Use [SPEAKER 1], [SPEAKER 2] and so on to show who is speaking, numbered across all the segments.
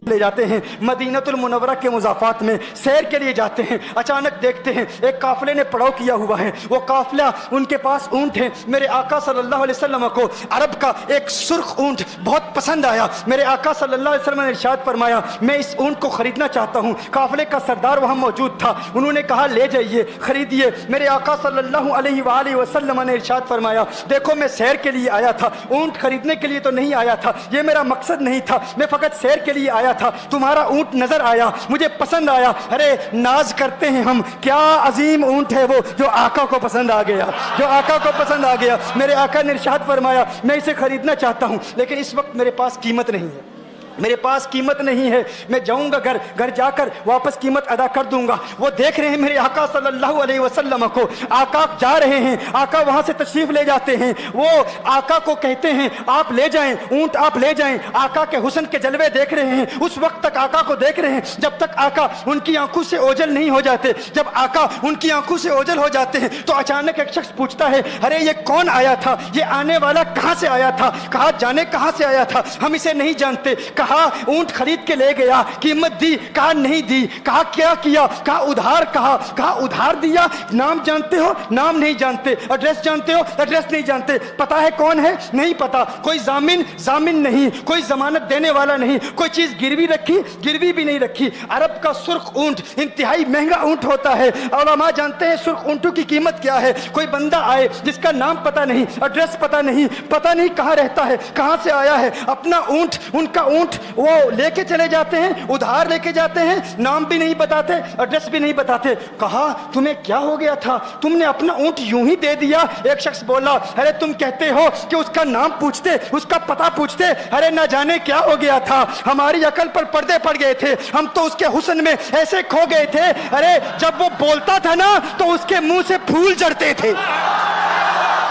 [SPEAKER 1] لے جاتے ہیں مدینۃ المنورہ کے مضافات میں سیر کے لیے جاتے ہیں. اچانک دیکھتے ہیں ایک قافلے نے پڑاؤ کیا ہوا ہے. وہ قافلہ ان کے پاس اونٹ ہے. میرے آقا صلی اللہ علیہ وسلم کو عرب کا ایک سرخ اونٹ بہت پسند آیا. میرے آقا صلی اللہ علیہ وسلم نے ارشاد فرمایا میں اس اونٹ کو خریدنا چاہتا ہوں. قافلے کا سردار وہاں موجود تھا. انہوں نے کہا لے جائیے, خریدیے. میرے آقا صلی اللہ علیہ وآلہ وسلم نے ارشاد فرمایا دیکھو میں سیر کے لیے آیا تھا, اونٹ خریدنے کے لیے تو نہیں آیا تھا, یہ میرا مقصد نہیں تھا, میں فقط سیر کے لیے آیا تھا. تمہارا اونٹ نظر آیا, مجھے پسند آیا. ارے ناز کرتے ہیں ہم, کیا عظیم اونٹ ہے وہ جو آقا کو پسند آ گیا, جو آقا کو پسند آ گیا. میرے آقا نے ارشاد فرمایا میں اسے خریدنا چاہتا ہوں لیکن اس وقت میرے پاس قیمت نہیں ہے, میرے پاس قیمت نہیں ہے. میں جاؤں گا گھر جا کر واپس قیمت ادا کر دوں گا. وہ دیکھ رہے ہیں میرے آقا صلی اللہ علیہ وسلم کو, آقا جا رہے ہیں, آقا وہاں سے تشریف لے جاتے ہیں. وہ آقا کو کہتے ہیں آپ لے جائیں اونٹ, آپ لے جائیں. آقا کے حسن کے جلوے دیکھ رہے ہیں, اس وقت تک آقا کو دیکھ رہے ہیں جب تک آقا ان کی آنکھوں سے اوجھل نہیں ہو جاتے. جب آقا ان کی آنکھوں سے اوجھل ہو جاتے ہیں تو اچانک ایک شخص پوچھتا ہے ارے یہ کون آیا تھا, یہ آنے والا کہاں سے آیا تھا, کہا جانے کہاں سے آیا تھا, ہم اسے نہیں جانتے. کہا اونٹ خرید کے لے گیا, قیمت دی, کہا نہیں دی. کہا کیا کیا, کہا ادھار, کہا ادھار دیا. نام جانتے ہو, نام نہیں جانتے. ایڈریس جانتے ہو, ایڈریس نہیں جانتے. پتا ہے کون ہے, نہیں پتا. کوئی ضامن نہیں, کوئی ضمانت دینے والا نہیں. کوئی چیز گروی رکھی, گروی بھی نہیں رکھی. عرب کا سرخ اونٹ انتہائی مہنگا اونٹ ہوتا ہے. علماء جانتے ہیں سرخ اونٹوں کی قیمت کیا ہے. کوئی بندہ آئے جس کا نام پتا نہیں, ایڈریس پتا نہیں کہاں رہتا ہے, کہاں سے آیا ہے, اپنا اونٹ, ان کا اونٹ وہ لے کے چلے جاتے ہیں, ادھار لے کے جاتے ہیں, نام بھی نہیں بتاتے, ایڈریس بھی نہیں بتاتے. کہا تمہیں کیا ہو گیا تھا, تم نے اپنا اونٹ یوں ہی دے دیا. ایک شخص بولا ارے تم کہتے ہو کہ اس کا نام پوچھتے, اس کا پتہ پوچھتے, ارے نہ جانے کیا ہو گیا تھا, ہماری عقل پر پردے پڑ گئے تھے, ہم تو اس کے حسن میں ایسے کھو گئے تھے. ارے جب وہ بولتا تھا نا تو اس کے منہ سے پھول جھڑتے تھے,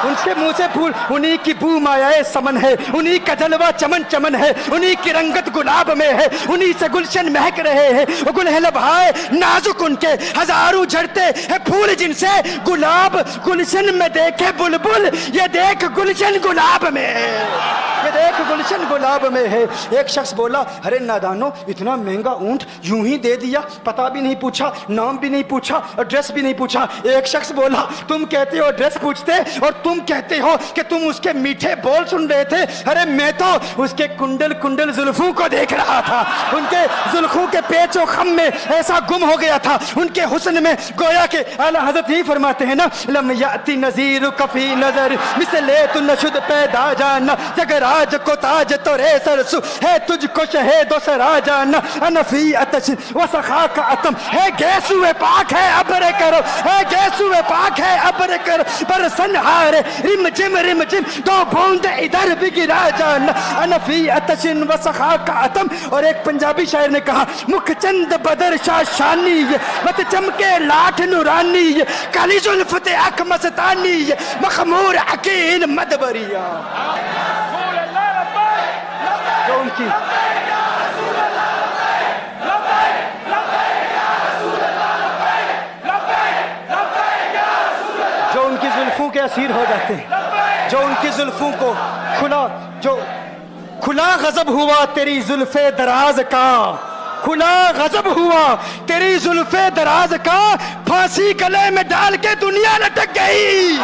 [SPEAKER 1] ان کے منہ سے پھول. انہی کی بو مایائے سمن ہے, انہی کا جلوہ چمن چمن ہے, انہی کی رنگت گلاب میں ہے, انہی سے گلشن مہک رہے ہیں. گل ہے لبھائے نازک ان کے, ہزاروں جھڑتے ہیں پھول جن سے گلاب گلشن میں دیکھے بلبل, یہ دیکھ گلشن گلاب میں ہے, یہ دیکھ گلشن گلاب میں ہے. ایک شخص بولا ارے نادانو اتنا مہنگا اونٹ یوں ہی دے دیا, پتہ بھی نہیں پوچھا, نام بھی نہیں پوچھا, ایڈریس بھی نہیں پوچھا. ایک شخص بولا تم کہتے ہو ایڈریس پوچھتے اور تم کہتے ہو کہ تم اس کے میٹھے بول سن رہے تھے. ارے میں تو اس کے کنڈل زلفوں کو دیکھ رہا تھا, ان کے زلفوں کے پیچ و خم میں ایسا گم ہو گیا تھا, ان کے حسن میں. گویا کہ اعلیٰ حضرت ہی فرماتے ہیں نا لم یاتی نذیر کفی نظر مثلے تو نشد پیدا جانا, جگراج کو تاج تو رے سرسو ہے تجھ کو شہید و سرا جانا, انفی اتش و سخا کا اتم ہے گیسو پاک ہے ابر کرو, ہے گیسو پاک ہے ابر کرو, پر سنہارے رم جم دو بوند ادھر بھی گرا جانا, انفی اتشن و سخا کا اتم. اور ایک پنجابی شاعر نے کہا مکھ چند بدر شاہ شانی, مت چمکے لاٹھ نورانی, کالی زلفت اک مستانی, مخمور عقیل مدبریا. جو ان کی زلفوں کے اسیر ہو جاتے ہیں, جو ان کی زلفوں کو کھلا غضب ہوا تیری زلف دراز کا, کھلا غضب ہوا تیری زلف دراز کا, پھانسی گلے میں ڈال کے دنیا لٹک گئی.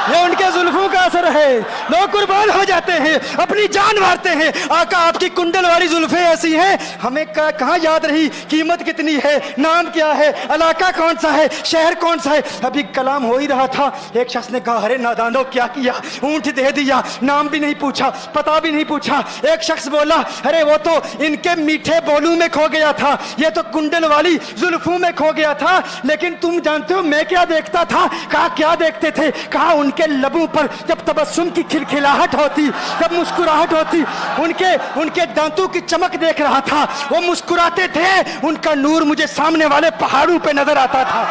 [SPEAKER 1] یہ ان کے زلفوں کا اثر ہے. لوگ قربان ہو جاتے ہیں, اپنی جان مارتے ہیں. آقا آپ کی کنڈل والی زلفیں ایسی ہیں, ہمیں کہاں یاد رہی قیمت کتنی ہے, نام کیا ہے, علاقہ کون سا ہے, شہر کون سا ہے. ابھی کلام ہو ہی رہا تھا, ایک شخص نے کہا ارے نادانو کیا کیا, اونٹ دے دیا, نام بھی نہیں پوچھا, پتہ بھی نہیں پوچھا. ایک شخص بولا ارے وہ تو ان کے میٹھے بولوں میں کھو گیا تھا, یہ تو کنڈل والی زلفوں میں کھو گیا تھا. لیکن تم جانتے ہو میں کیا دیکھتا تھا. کہا کیا دیکھتے تھے. کہا ان کے لبوں پر جب تبسم کی کھلکھلاہٹ ہوتی, جب مسکراہٹ ہوتی, ان کے دانتوں کی چمک دیکھ رہا تھا. وہ مسکراتے تھے, ان کا نور مجھے سامنے والے پہاڑوں پہ نظر آتا تھا,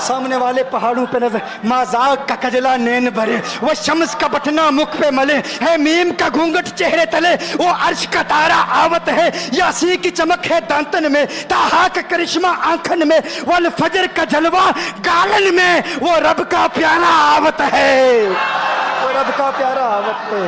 [SPEAKER 1] سامنے والے پہاڑوں پہ نظر. مازاق کا کجلا نین بھرے, وہ شمس کا بٹنا مکھ پہ ملے, ہے میم کا گھونگٹ چہرے تلے, وہ عرش کا تارا آوت ہے, یاسی کی چمک ہے دانتن میں, تاہا کا کرشمہ آنکھن میں, والفجر کا جلوہ گالن میں, وہ رب کا پیارا آوت ہے, وہ رب کا پیارا آوت ہے.